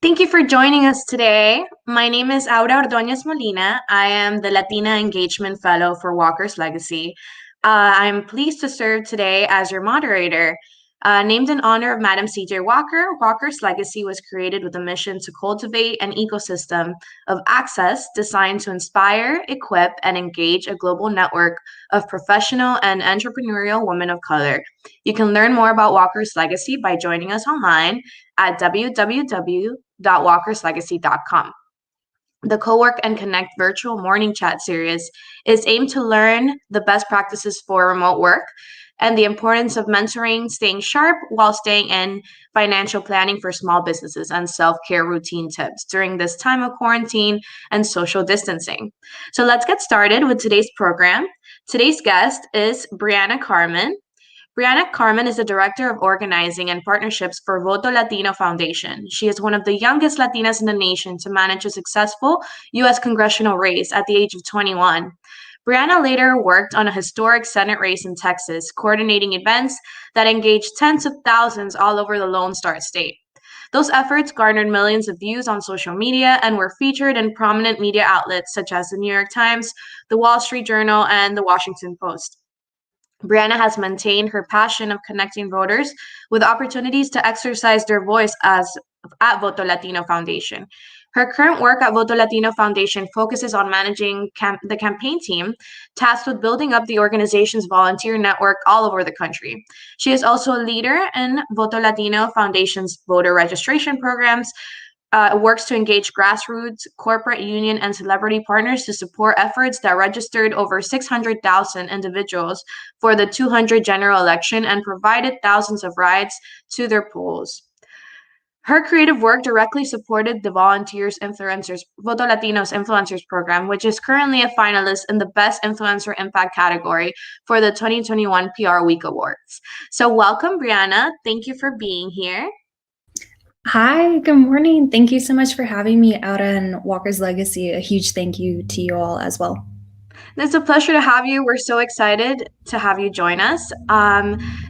Thank you for joining us today. My name is Aura Ordóñez Molina. I am the Latina Engagement Fellow for Walker's Legacy. I'm pleased to serve today as your moderator. Named in honor of Madam C.J. Walker, Walker's Legacy was created with a mission to cultivate an ecosystem of access designed to inspire, equip, and engage a global network of professional and entrepreneurial women of color. You can learn more about Walker's Legacy by joining us online at www.walkerslegacy.com. The Cowork and Connect virtual morning chat series is aimed to learn the best practices for remote work and the importance of mentoring, staying sharp while staying in financial planning for small businesses and self-care routine tips during this time of quarantine and social distancing. So let's get started with today's program. Today's guest is Carmen. Brianna Carmen is the Director of Organizing and Partnerships for Volto Latino Foundation. She is one of the youngest Latinas in the nation to manage a successful U.S. congressional race at the age of 21. Brianna later worked on a historic Senate race in Texas, coordinating events that engaged tens of thousands all over the Lone Star State. Those efforts garnered millions of views on social media and were featured in prominent media outlets such as the New York Times, the Wall Street Journal, and the Washington Post. Brianna has maintained her passion of connecting voters with opportunities to exercise their voice at Voto Latino Foundation. Her current work at Voto Latino Foundation focuses on managing the campaign team, tasked with building up the organization's volunteer network all over the country. She is also a leader in Voto Latino Foundation's voter registration programs, works to engage grassroots, corporate union, and celebrity partners to support efforts that registered over 600,000 individuals for the 200 general election and provided thousands of rides to their polls. Her creative work directly supported the Voto Latinos Influencers Program, which is currently a finalist in the Best Influencer Impact category for the 2021 PR Week Awards. So welcome, Brianna. Thank you for being here. Hi, good morning. Thank you so much for having me out on Walker's Legacy. A huge thank you to you all as well. It's a pleasure to have you. We're so excited to have you join us.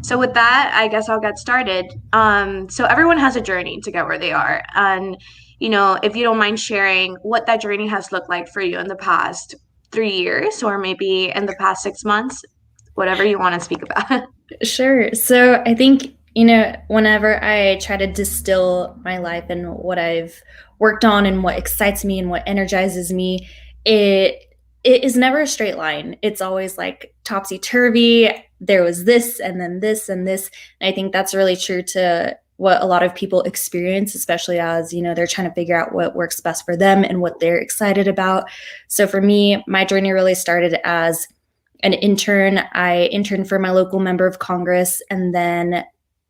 So with that, I guess I'll get started. So everyone has a journey to get where they are. And, if you don't mind sharing what that journey has looked like for you in the past 3 years or maybe in the past 6 months, whatever you want to speak about. Sure. So I think, whenever I try to distill my life and what I've worked on and what excites me and what energizes me, it is never a straight line. It's always like topsy-turvy. There was this and then this and this. And I think that's really true to what a lot of people experience, especially as, they're trying to figure out what works best for them and what they're excited about. So for me, my journey really started as an intern. I interned for my local member of Congress and then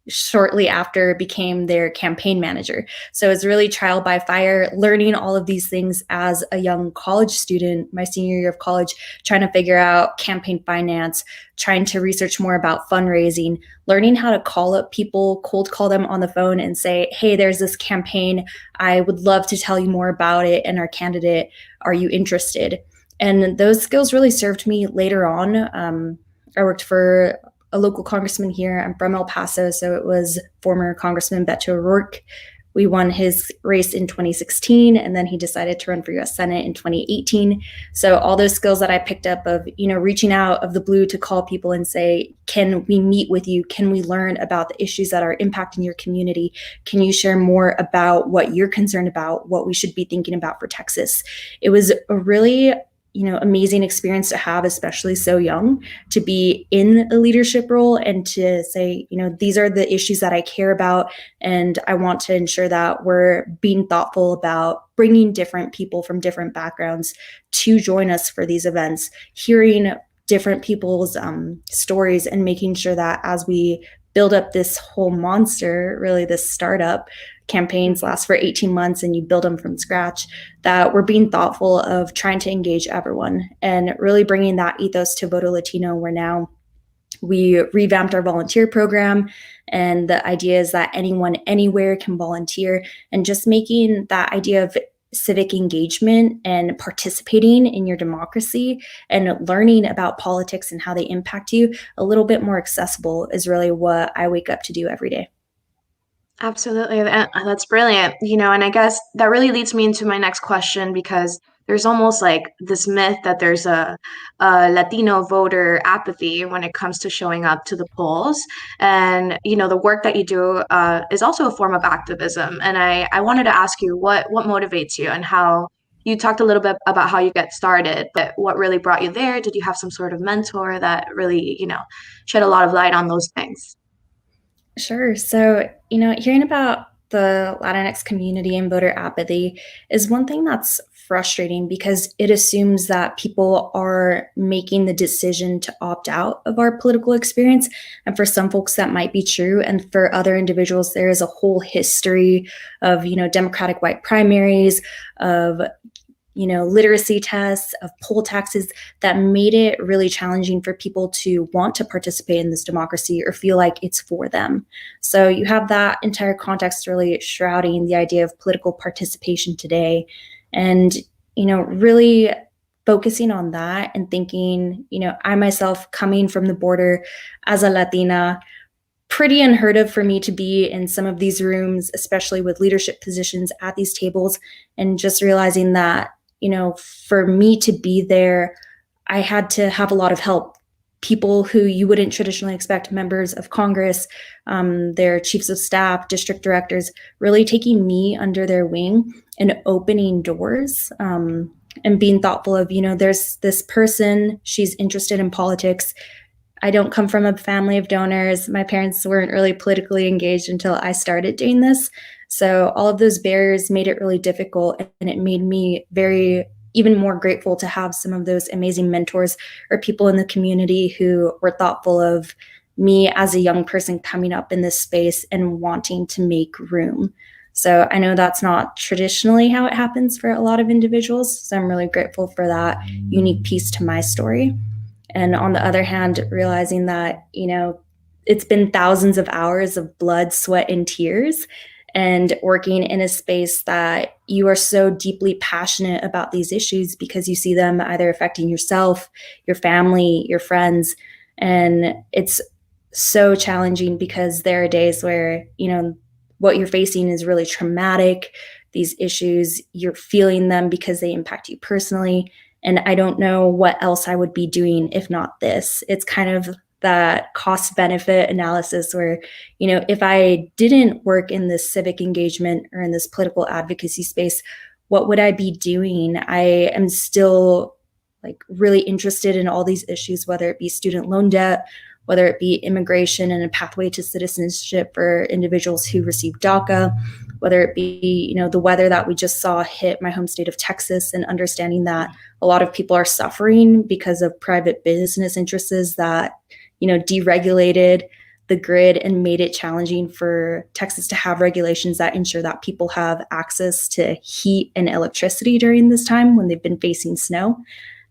shortly after became their campaign manager. So it's really trial by fire, learning all of these things as a young college student, my senior year of college, trying to figure out campaign finance, trying to research more about fundraising, learning how to call up people, cold call them on the phone and say, hey, there's this campaign. I would love to tell you more about it and our candidate. Are you interested? And those skills really served me later on. I worked for a local congressman here. I'm from El Paso, so it was former Congressman Beto O'Rourke. We won his race in 2016, and then he decided to run for U.S. Senate in 2018. So all those skills that I picked up of, reaching out of the blue to call people and say, can we meet with you? Can we learn about the issues that are impacting your community? Can you share more about what you're concerned about, what we should be thinking about for Texas? It was a really amazing experience to have, especially so young, to be in a leadership role and to say, these are the issues that I care about. And I want to ensure that we're being thoughtful about bringing different people from different backgrounds to join us for these events, hearing different people's stories and making sure that as we build up this whole monster, really this startup, campaigns last for 18 months and you build them from scratch, that we're being thoughtful of trying to engage everyone and really bringing that ethos to Voto Latino, where now we revamped our volunteer program. And the idea is that anyone, anywhere can volunteer, and just making that idea of civic engagement and participating in your democracy and learning about politics and how they impact you a little bit more accessible is really what I wake up to do every day. Absolutely. That's brilliant. And I guess that really leads me into my next question because there's almost like this myth that there's a Latino voter apathy when it comes to showing up to the polls. And, the work that you do is also a form of activism. And I wanted to ask you what motivates you and how you talked a little bit about how you get started, but what really brought you there? Did you have some sort of mentor that really, shed a lot of light on those things? Sure. So, hearing about the Latinx community and voter apathy is one thing that's frustrating because it assumes that people are making the decision to opt out of our political experience. And for some folks, that might be true. And for other individuals, there is a whole history of, Democratic white primaries, of literacy tests, of poll taxes that made it really challenging for people to want to participate in this democracy or feel like it's for them. So you have that entire context really shrouding the idea of political participation today. And, really focusing on that and thinking, I myself coming from the border as a Latina, pretty unheard of for me to be in some of these rooms, especially with leadership positions at these tables, and just realizing that, for me to be there, I had to have a lot of help. People who you wouldn't traditionally expect, members of Congress, their chiefs of staff, district directors, really taking me under their wing and opening doors, and being thoughtful of, there's this person, she's interested in politics. I don't come from a family of donors. My parents weren't really politically engaged until I started doing this. So all of those barriers made it really difficult, and it made me even more grateful to have some of those amazing mentors or people in the community who were thoughtful of me as a young person coming up in this space and wanting to make room. So I know that's not traditionally how it happens for a lot of individuals. So I'm really grateful for that unique piece to my story. And on the other hand, realizing that, it's been thousands of hours of blood, sweat, and tears, and working in a space that you are so deeply passionate about these issues because you see them either affecting yourself, your family, your friends. And it's so challenging because there are days where, what you're facing is really traumatic. These issues, you're feeling them because they impact you personally. And I don't know what else I would be doing if not this. It's kind of that cost benefit analysis where, if I didn't work in this civic engagement or in this political advocacy space, what would I be doing? I am still really interested in all these issues, whether it be student loan debt, whether it be immigration and a pathway to citizenship for individuals who receive DACA, whether it be, the weather that we just saw hit my home state of Texas, and understanding that a lot of people are suffering because of private business interests that, deregulated the grid and made it challenging for Texas to have regulations that ensure that people have access to heat and electricity during this time when they've been facing snow,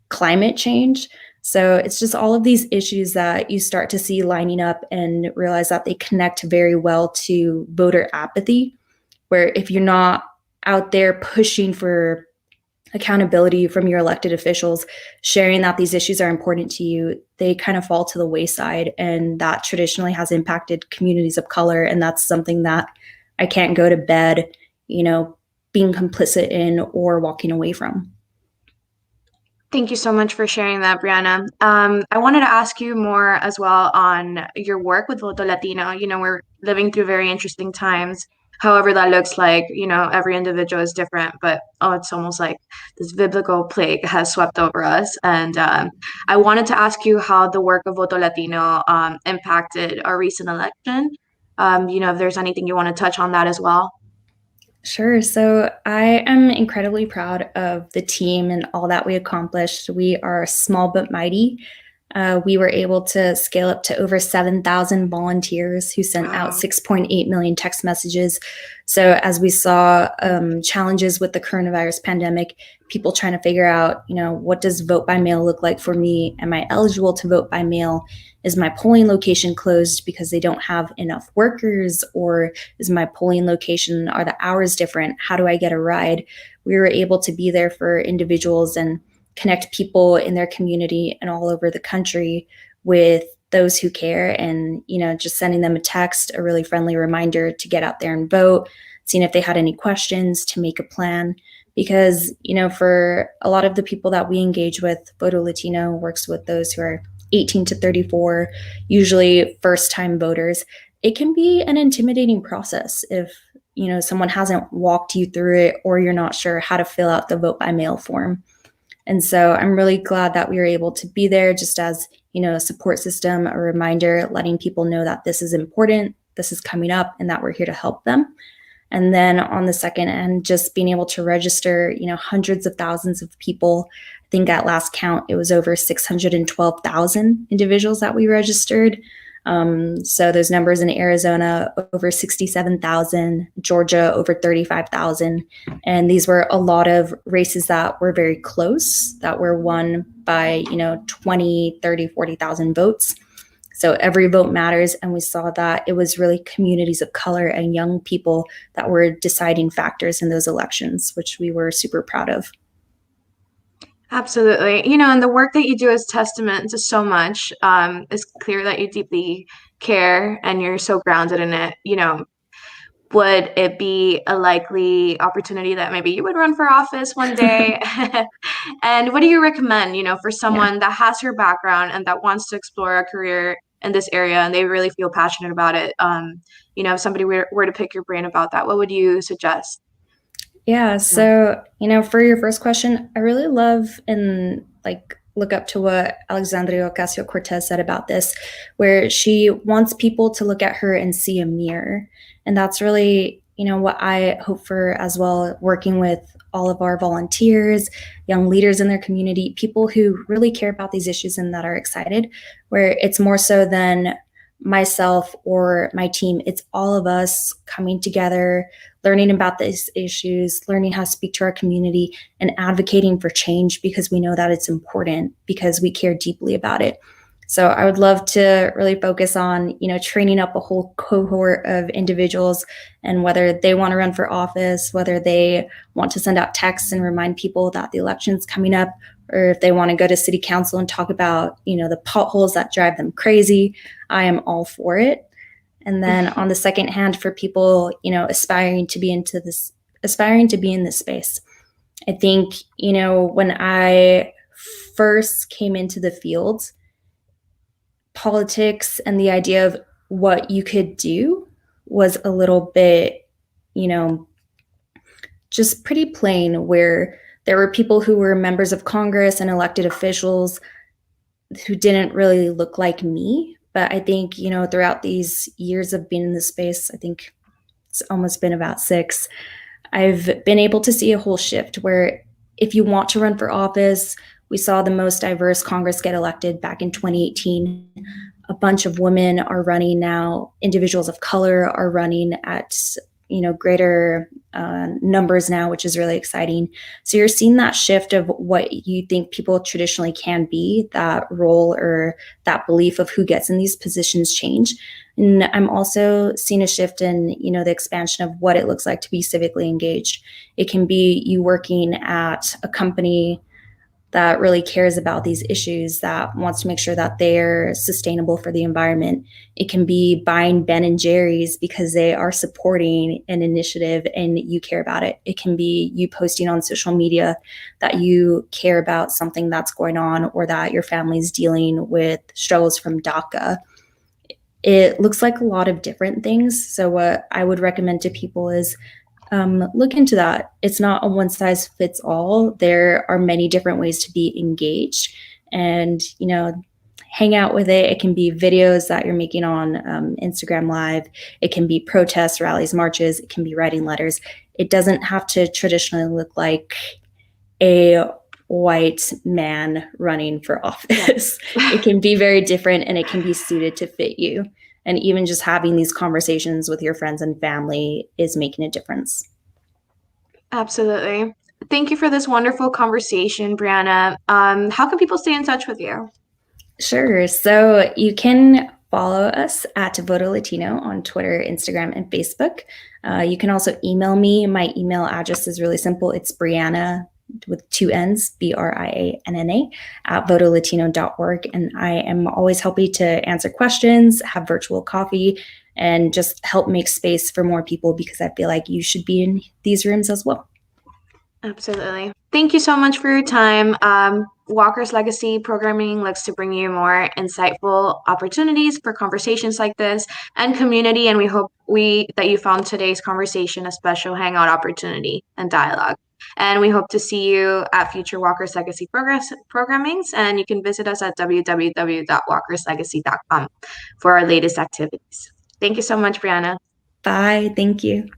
climate change. So it's just all of these issues that you start to see lining up and realize that they connect very well to voter apathy, where if you're not out there pushing for accountability from your elected officials, sharing that these issues are important to you, they kind of fall to the wayside. And that traditionally has impacted communities of color. And that's something that I can't go to bed, being complicit in or walking away from. Thank you so much for sharing that, Brianna. I wanted to ask you more as well on your work with Volto Latino. We're living through very interesting times. However, that looks like, every individual is different, but it's almost like this biblical plague has swept over us. And I wanted to ask you how the work of Voto Latino impacted our recent election. If there's anything you want to touch on that as well. Sure. So I am incredibly proud of the team and all that we accomplished. We are small but mighty. We were able to scale up to over 7,000 volunteers who sent out 6.8 million text messages. So as we saw challenges with the coronavirus pandemic, people trying to figure out, what does vote by mail look like for me? Am I eligible to vote by mail? Is my polling location closed because they don't have enough workers? Or is my polling location, are the hours different? How do I get a ride? We were able to be there for individuals and connect people in their community and all over the country with those who care, and just sending them a text, a really friendly reminder to get out there and vote, seeing if they had any questions, to make a plan. Because for a lot of the people that we engage with, Volto Latino works with those who are 18 to 34, usually first-time voters. It can be an intimidating process if someone hasn't walked you through it, or you're not sure how to fill out the vote by mail form. And so I'm really glad that we were able to be there just as a support system, a reminder, letting people know that this is important, this is coming up, and that we're here to help them. And then on the second end, just being able to register, hundreds of thousands of people. I think at last count, it was over 612,000 individuals that we registered. So those numbers in Arizona, over 67,000, Georgia, over 35,000. And these were a lot of races that were very close, that were won by, 20, 30, 40,000 votes. So every vote matters. And we saw that it was really communities of color and young people that were deciding factors in those elections, which we were super proud of. Absolutely. And the work that you do is testament to so much. It's clear that you deeply care and you're so grounded in it. Would it be a likely opportunity that maybe you would run for office one day? And what do you recommend, for someone that has your background and that wants to explore a career in this area and they really feel passionate about it? If somebody were to pick your brain about that, what would you suggest? Yeah. So, for your first question, I really love and look up to what Alexandria Ocasio-Cortez said about this, where she wants people to look at her and see a mirror. And that's really, what I hope for as well, working with all of our volunteers, young leaders in their community, people who really care about these issues and that are excited, where it's more so than myself or my team. It's all of us coming together, learning about these issues, learning how to speak to our community, and advocating for change because we know that it's important, because we care deeply about it. So I would love to really focus on, training up a whole cohort of individuals, and whether they want to run for office, whether they want to send out texts and remind people that the election's coming up, or if they want to go to city council and talk about, the potholes that drive them crazy, I am all for it. And then on the second hand, for people, aspiring to be in this space, I think, when I first came into the field, politics and the idea of what you could do was a little bit, just pretty plain, where there were people who were members of Congress and elected officials who didn't really look like me. But I think, throughout these years of being in this space, I think it's almost been about 6, I've been able to see a whole shift where if you want to run for office, we saw the most diverse Congress get elected back in 2018. A bunch of women are running now. Individuals of color are running at greater numbers now, which is really exciting. So you're seeing that shift of what you think people traditionally can be, that role or that belief of who gets in these positions change. And I'm also seeing a shift in, the expansion of what it looks like to be civically engaged. It can be you working at a company that really cares about these issues, that wants to make sure that they're sustainable for the environment. It can be buying Ben and Jerry's because they are supporting an initiative and you care about it. It can be you posting on social media that you care about something that's going on, or that your family's dealing with struggles from DACA. It looks like a lot of different things. So what I would recommend to people is look into that. It's not a one size fits all. There are many different ways to be engaged, and, hang out with it. It can be videos that you're making on Instagram Live. It can be protests, rallies, marches. It can be writing letters. It doesn't have to traditionally look like a white man running for office. It can be very different, and it can be suited to fit you. And even just having these conversations with your friends and family is making a difference. Absolutely. Thank you for this wonderful conversation, Brianna. How can people stay in touch with you? Sure. So you can follow us at Volto Latino on Twitter, Instagram, and Facebook. You can also email me. My email address is really simple. It's Brianna, with 2 N's, Brianna, at votolatino.org. And I am always happy to answer questions, have virtual coffee, and just help make space for more people, because I feel like you should be in these rooms as well. Absolutely. Thank you so much for your time. Walker's Legacy Programming looks to bring you more insightful opportunities for conversations like this and community, and we hope that you found today's conversation a special hangout opportunity and dialogue. And we hope to see you at future Walker's Legacy programmings, and you can visit us at www.walkerslegacy.com for our latest activities. Thank you so much, Brianna. Bye. Thank you.